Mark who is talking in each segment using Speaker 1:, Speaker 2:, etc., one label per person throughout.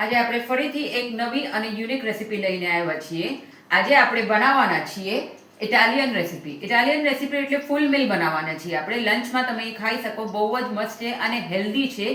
Speaker 1: આજે આપણે ફરીથી એક નવી અને યુનિક રેસીપી લઈને આવ્યા છીએ. આજે આપણે બનાવવાના છીએ ઇટાલિયન રેસીપી. ઇટાલિયન રેસીપી એટલે ફૂલ મીલ બનાવવાના છીએ આપણે. લંચમાં તમે એ ખાઈ શકો, બહુ જ મસ્ત છે અને હેલ્ધી છે.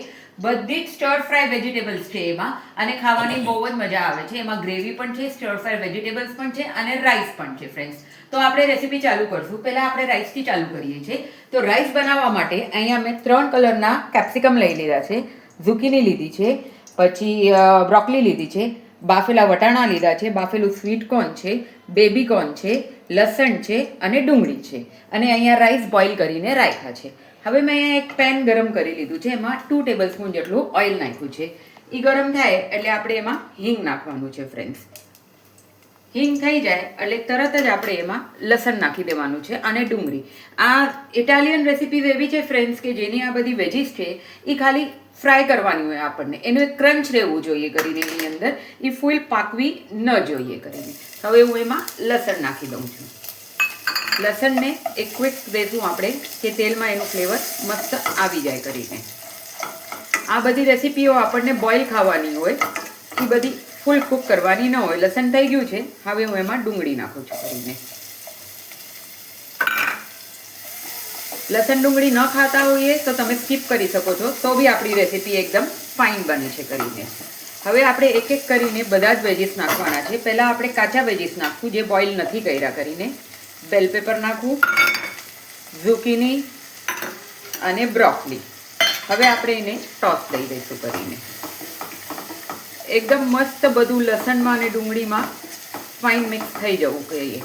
Speaker 1: બધી જ સ્ટર ફ્રાય વેજીટેબલ્સ છે એમાં અને ખાવાની બહુ જ મજા આવે છે. એમાં ગ્રેવી પણ છે, સ્ટર ફ્રાય વેજીટેબલ્સ પણ છે અને રાઈસ પણ છે ફ્રેન્ડ્સ. તો આપણે રેસીપી ચાલુ કરશું. પહેલાં આપણે રાઈસથી ચાલુ કરીએ છીએ. તો રાઈસ બનાવવા માટે અહીંયા મેં 3 કલરના કેપ્સિકમ લઈ લીધા છે, ઝુકીની લીધી છે, પછી બ્રોકલી લીધી છે, બાફેલા વટાણા લીધા છે, બાફેલું સ્વીટ કોર્ન છે, બેબી કોર્ન છે, લસણ છે અને ડુંગળી છે અને અહીંયા રાઈસ બોઇલ કરીને રાખ્યા છે. હવે મેં અહીંયા એક પેન ગરમ કરી લીધું છે. એમાં 2 ટેબલ સ્પૂન જેટલું ઓઇલ નાખ્યું છે. એ ગરમ થાય એટલે આપણે એમાં હિંગ નાખવાનું છે ફ્રેન્ડ્સ. હિંગ થઈ જાય એટલે તરત જ આપણે એમાં લસણ નાખી દેવાનું છે અને ડુંગળી. આ ઇટાલિયન રેસીપી એવી છે ફ્રેન્ડ્સ કે જેની આ બધી વેજીસ છે એ ખાલી ફ્રાય કરવાની હોય આપણને. એનું એક ક્રંચ રહેવું જોઈએ કરીને એની અંદર, એ ફૂલ પાકવી ન જોઈએ કરીને. હવે હું એમાં લસણ નાખી દઉં છું. લસણને એક ક્વિક દેશું આપણે કે તેલમાં એનું ફ્લેવર મસ્ત આવી જાય કરીને. આ બધી રેસીપીઓ આપણને બોઇલ ખાવાની હોય, એ બધી ફૂલ કૂક કરવાની ન હોય. લસણ થઈ ગયું છે. હવે હું એમાં ડુંગળી નાખું છું કરીને. લસણ ડુંગળી ન ખાતા હોઈએ તો તમે સ્કીપ કરી શકો છો, તો બી આપણી રેસીપી એકદમ ફાઇન બને છે કરીને. હવે આપણે એક એક કરીને બધા જ વેજીસ નાખવાના છે. પહેલાં આપણે કાચા વેજીસ નાખવું જે બોઇલ નથી કર્યા કરીને. બેલ પેપર નાખવું, ઝુકીની અને બ્રોકલી. હવે આપણે એને ટોસ દઈ દઈશું કરીને. એકદમ મસ્ત બધું લસણમાં અને ડુંગળીમાં ફાઇન મિક્સ થઈ જવું જોઈએ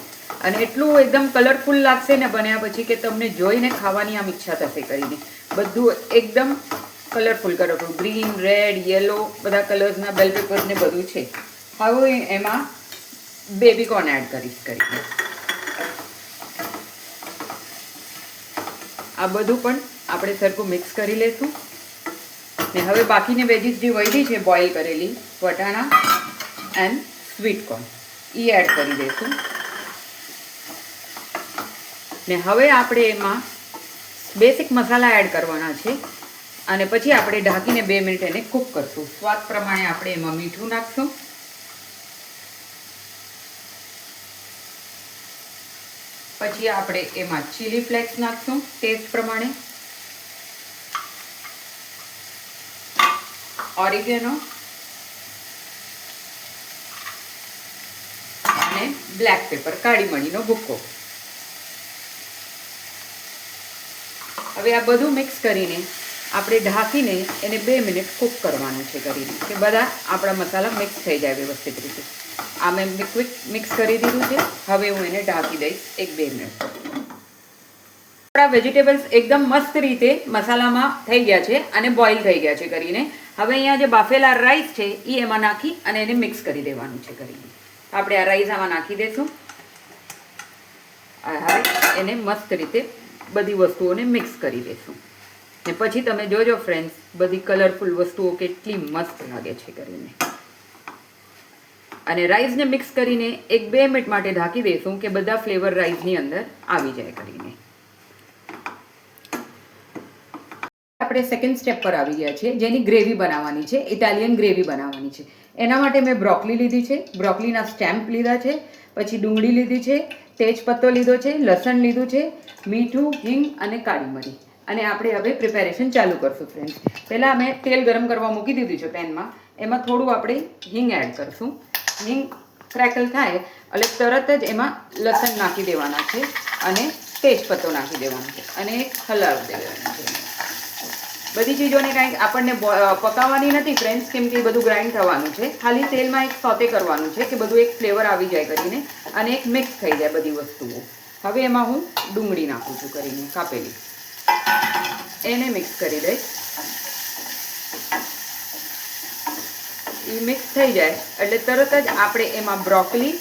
Speaker 1: અને એટલું એકદમ કલરફુલ લાગશે ને બન્યા પછી કે તમને જોઈને ખાવાની આમ ઈચ્છા થશે કરીને. બધું એકદમ કલરફુલ ગ્રીન, રેડ, યલો બધા કલર્સના બેલ પેપર્સ ને બધું છે. હવે એમાં બેબી કોર્ન એડ કરીશ કરીને. આ બધું પણ આપણે સરખું મિક્સ કરી લઈશું ને હવે બાકીની વેજીસ જે વધી છે બોઇલ કરેલી, વટાણા એન્ડ સ્વીટ કોર્ન, એ એડ કરી દઈશું ને હવે આપણે એમાં બેસિક મસાલા એડ કરવાના છે અને પછી આપણે ઢાંકીને 2 મિનિટ એને કૂક કરશું. સ્વાદ પ્રમાણે આપણે એમાં મીઠું નાખશું, પછી આપણે એમાં ચીલી ફ્લેક્સ નાખશું ટેસ્ટ પ્રમાણે, ઓરિગેનો અને બ્લેક પેપર, કાળી મરીનો ભૂક્કો. હવે આ બધું મિક્સ કરીને આપણે ઢાંકીને એને 2 મિનિટ કૂક કરવાનું છે કરીને કે બધા આપણા મસાલા મિક્સ થઈ જાય વ્યવસ્થિત રીતે. આ મેં ક્વિક મિક્સ કરી દીધું છે. હવે હું એને ઢાંકી દઈશ 1-2 મિનિટ. આપણા વેજીટેબલ્સ એકદમ મસ્ત રીતે મસાલામાં થઈ ગયા છે અને બોઇલ થઈ ગયા છે કરીને. હવે અહીંયા જે બાફેલા રાઈસ છે એ એમાં નાખી અને એને મિક્સ કરી દેવાનું છે કરીને. આપણે આ રાઈસ આમાં નાખી દઈશું. હવે એને મસ્ત રીતે બધી વસ્તુઓને મિક્સ કરી દઈશું ને પછી તમે જોજો ફ્રેન્ડ્સ બધી કલરફુલ વસ્તુઓ કેટલી મસ્ત લાગે છે કરીને. અને રાઈસને મિક્સ કરીને 1-2 મિનિટ માટે ઢાંકી દઈશું કે બધા ફ્લેવર રાઈસની અંદર આવી જાય કરીને. આપણે સેકન્ડ સ્ટેપ પર આવી ગયા છે જેની ગ્રેવી બનાવવાની છે, ઇટાલિયન ગ્રેવી બનાવવાની છે. એના માટે મેં બ્રોકલી લીધી છે, બ્રોકલીના સ્ટેમ્પ લીધા છે, પછી ડુંગળી લીધી છે, તેજપત્તો લીધો છે, લસણ લીધું છે, મીઠું, હિંગ અને કાળી મરી. અને આપણે હવે પ્રિપેરેશન ચાલુ કરશું ફ્રેન્ડ્સ. પહેલાં મેં તેલ ગરમ કરવા મૂકી દીધું છે પેનમાં. એમાં થોડું આપણે હિંગ એડ કરશું. હિંગ ક્રેકલ થાય એટલે તરત જ એમાં લસણ નાખી દેવાના છે અને તેજપત્તો નાખી દેવાનો છે અને હલાવી દેવાનું છે. બધી ચીજોને કાંઈક આપણને પકાવવાની નથી ફ્રેન્ડ્સ, કેમ કે એ બધું ગ્રાઇન્ડ થવાનું છે. ખાલી તેલમાં એક સોતે કરવાનું છે કે બધું એક ફ્લેવર આવી જાય કરીને અને એક મિક્સ થઈ જાય બધી વસ્તુઓ. હવે એમાં હું ડુંગળી નાખું છું કરીને કાપેલી. એને મિક્સ કરી દઈશ. એ મિક્સ થઈ જાય એટલે તરત જ આપણે એમાં બ્રોકલી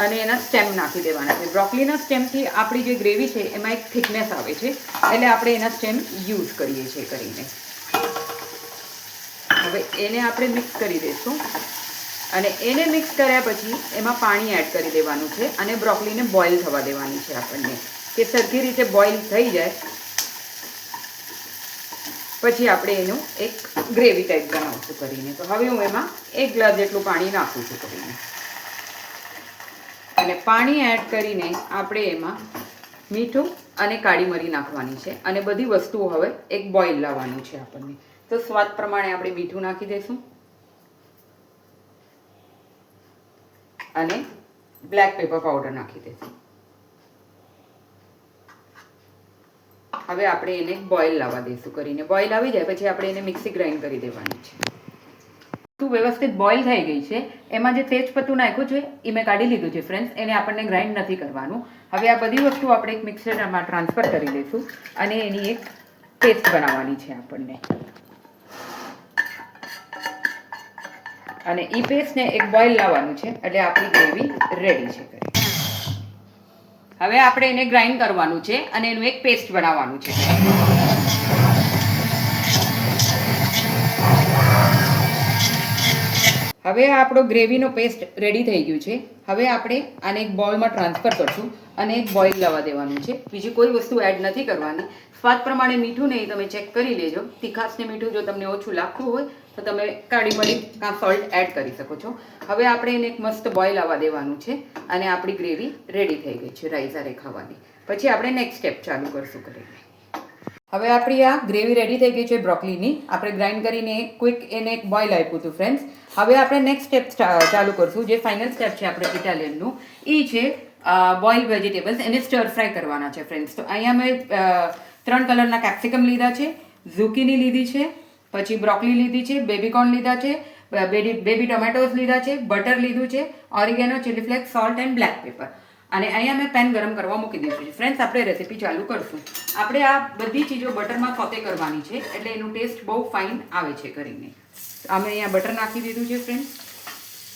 Speaker 1: અને એના સ્ટેમ નાખી દેવાના છે. બ્રોકલીના સ્ટેમથી આપણી જે ગ્રેવી છે એમાં એક થિકનેસ આવે છે એટલે આપણે એના સ્ટેમ યુઝ કરીએ છીએ કરીને. હવે એને આપણે મિક્સ કરી દઈશું અને એને મિક્સ કર્યા પછી એમાં પાણી એડ કરી દેવાનું છે અને બ્રોકલીને બોઇલ થવા દેવાની છે આપણને કે સરખી રીતે બોઇલ થઈ જાય પછી આપણે એનું એક ગ્રેવી ટાઈપ બનાવશું કરીને. તો હવે હું એમાં 1 ગ્લાસ જેટલું પાણી નાખું છું કરીને, અને પાણી એડ કરીને આપણે એમાં મીઠું અને કાળી મરી નાખવાની છે, અને બધી વસ્તુઓ હવે એક બોઇલ લાવવાનું છે આપણને. તો સ્વાદ પ્રમાણે આપણે મીઠું નાખી દઈશું, અને બ્લેક પેપર પાવડર નાખી દઈશું. હવે આપણે એને બોઇલ લાવવા દઈશું કરીને. બોઇલ આવી જાય પછી આપણે એને મિક્સી ગ્રાઇન્ડ કરી દેવાની છે. તો વ્યવસ્થિત બોઇલ થઈ ગઈ છે. એમાં જે તેજપત્તું નાખ્યું છે એ મેં કાઢી લીધું છે ફ્રેન્ડ્સ, એને આપણને ગ્રાઇન્ડ નથી કરવાનું. હવે આ બધી વસ્તુ આપણે એક મિક્સરમાં ટ્રાન્સફર કરી દઈશું, અને એની એક પેસ્ટ બનાવવાની છે આપણને. અને એ પેસ્ટને એક બોઇલ લાવવાનું છે, એટલે આપણી ગ્રેવી રેડી છે. હવે આપણે એને ગ્રાઇન્ડ કરવાનું છે અને એનું એક પેસ્ટ બનાવવાનું છે. હવે આપણો ગ્રેવીનો પેસ્ટ રેડી થઈ ગયું છે. હવે આપણે આને એક બોલમાં ટ્રાન્સફર કરશું અને એક બોઇલ લાવવા દેવાનું છે. બીજી કોઈ વસ્તુ એડ નથી કરવાની. સ્વાદ પ્રમાણે મીઠું નહીં તમે ચેક કરી લેજો. તીખાશને મીઠું જો તમને ઓછું લાગતું હોય તો તમે કાળી મરી કાં સોલ્ટ એડ કરી શકો છો. હવે આપણે એને એક મસ્ત બોઇલ આવવા દેવાનું છે, અને આપણી ગ્રેવી રેડી થઈ ગઈ છે રાઈસ હારે ખાવાની. પછી આપણે નેક્સ્ટ સ્ટેપ ચાલુ કરશું કરીને. હવે આપણી આ ગ્રેવી રેડી થઈ ગઈ છે બ્રોકલીની. આપણે ગ્રાઇન્ડ કરીને ક્વિક એને એક બોઇલ આપ્યું હતું ફ્રેન્ડ્સ. હવે આપણે નેક્સ્ટ સ્ટેપ ચાલુ કરશું. જે ફાઇનલ સ્ટેપ છે આપણે ઇટાલિયનનું, એ છે બોઇલ્ડ વેજીટેબલ્સ. એને સ્ટર ફ્રાય કરવાના છે ફ્રેન્ડ્સ. તો અહીંયા મેં 3 કલરના કેપ્સિકમ લીધા છે, ઝુકીની લીધી છે, પછી બ્રોકલી લીધી છે, બેબીકોર્ન લીધા છે, બેબી ટોમેટોઝ લીધા છે, બટર લીધું છે, oregano, chilli flakes, salt and black paper. અને અહીંયા મેં પેન ગરમ કરવા મૂકી દીધું છે. ફ્રેન્ડ્સ, આપણે રેસીપી ચાલુ કરશું. આપણે આ બધી ચીજો બટરમાં સોતે કરવાની છે, એટલે એનું ટેસ્ટ બહુ ફાઇન આવે છે કરીને. અમે અહીંયા બટર નાખી દીધું છે ફ્રેન્ડ્સ,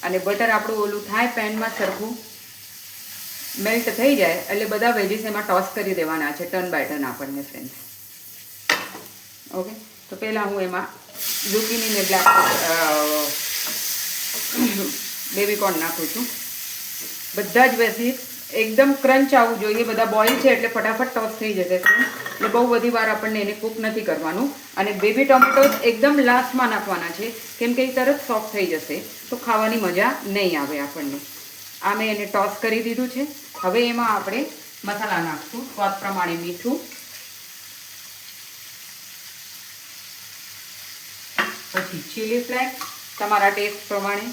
Speaker 1: અને બટર આપણું ઓલું થાય પેનમાં સરખું મેલ્ટ થઈ જાય એટલે બધા વેજીસ એમાં ટોસ કરી દેવાના છે ટર્ન બાય ટર્ન આપણને ફ્રેન્ડ્સ. ઓકે, તો પહેલાં હું એમાં ઝુકીની ને બ્લેક બેબીકોર્ન નાખું છું. બધા જ વેજીસ એકદમ ક્રંચ આવવું જોઈએ. બધા બોઇલ છે એટલે ફટાફટ ટોસ થઈ જશે ફ્રેન્ડ્સ, એટલે બહુ બધી વાર આપણને એને કૂક નથી કરવાનું. અને બેબી ટોમેટોઝ એકદમ લાસ્ટમાં નાખવાના છે, કેમ કે એ તરત સોફ્ટ થઈ જશે તો ખાવાની મજા નહીં આવે આપણને. આ મેં એને ટોસ કરી દીધું છે. હવે એમાં આપણે મસાલા નાખશું. સ્વાદ પ્રમાણે મીઠું, પછી ચીલી ફ્લેક્સ તમારા ટેસ્ટ પ્રમાણે.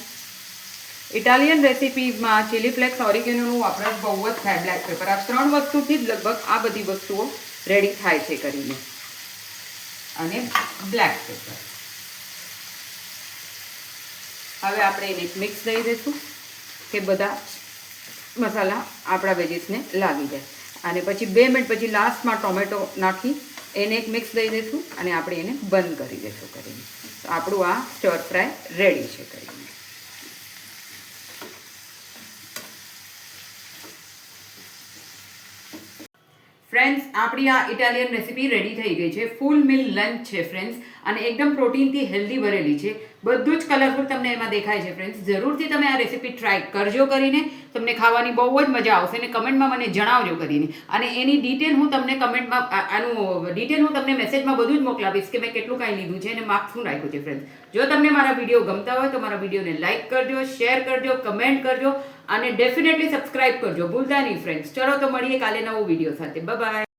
Speaker 1: ઇટાલિયન રેસીપીમાં ચીલી ફ્લેક્સ, ઓરિગેનોનું વપરાશ બહુ જ થાય, બ્લેક પેપર. આ 3 વસ્તુથી જ લગભગ આ બધી વસ્તુઓ રેડી થાય છે કરીને. અને બ્લેક પેપર. હવે આપણે એને મિક્સ દઈ દઈશું કે બધા મસાલા આપણા વેજીસને લાગી જાય. અને પછી 2 મિનિટ પછી લાસ્ટમાં ટોમેટો નાખી એને એક મિક્સ દઈ દઈશું, અને આપણે એને બંધ કરી દઈશું કરીને. તો આપણું આ સ્ટર ફ્રાય રેડી છે કરીને. ફ્રેન્ડ્સ, આપણી આ ઇટાલિયન રેસીપી રેડી થઈ ગઈ છે. ફૂલ મિલ લંચ છે ફ્રેન્ડ્સ, અને એકદમ પ્રોટીનથી હેલ્ધી ભરેલી છે. બધું જ કલરફુલ તમને એમાં દેખાય છે ફ્રેન્ડ્સ. જરૂરથી તમે આ રેસીપી ટ્રાય કરજો કરીને. તમને ખાવાની બહુ જ મજા આવશે, અને કમેન્ટમાં મને જણાવજો કરીને. અને એની ડિટેલ હું તમને કમેન્ટમાં આનું ડિટેલ હું તમને મેસેજમાં બધું જ મોકલાવીશ કે મેં કેટલું કાંઈ લીધું છે અને માર્ક્સ શું રાખ્યું છે ફ્રેન્ડ્સ. જો તમને મારા વિડીયો ગમતા હોય તો મારા વિડીયોને લાઇક કરજો, શેર કરજો, કમેન્ટ કરજો, અને ડેફિનેટલી સબસ્ક્રાઇબ કરજો. ભૂલતા નહીં ફ્રેન્ડ્સ. ચલો તો મળીએ કાલે નવો વિડીયો સાથે. Bye bye.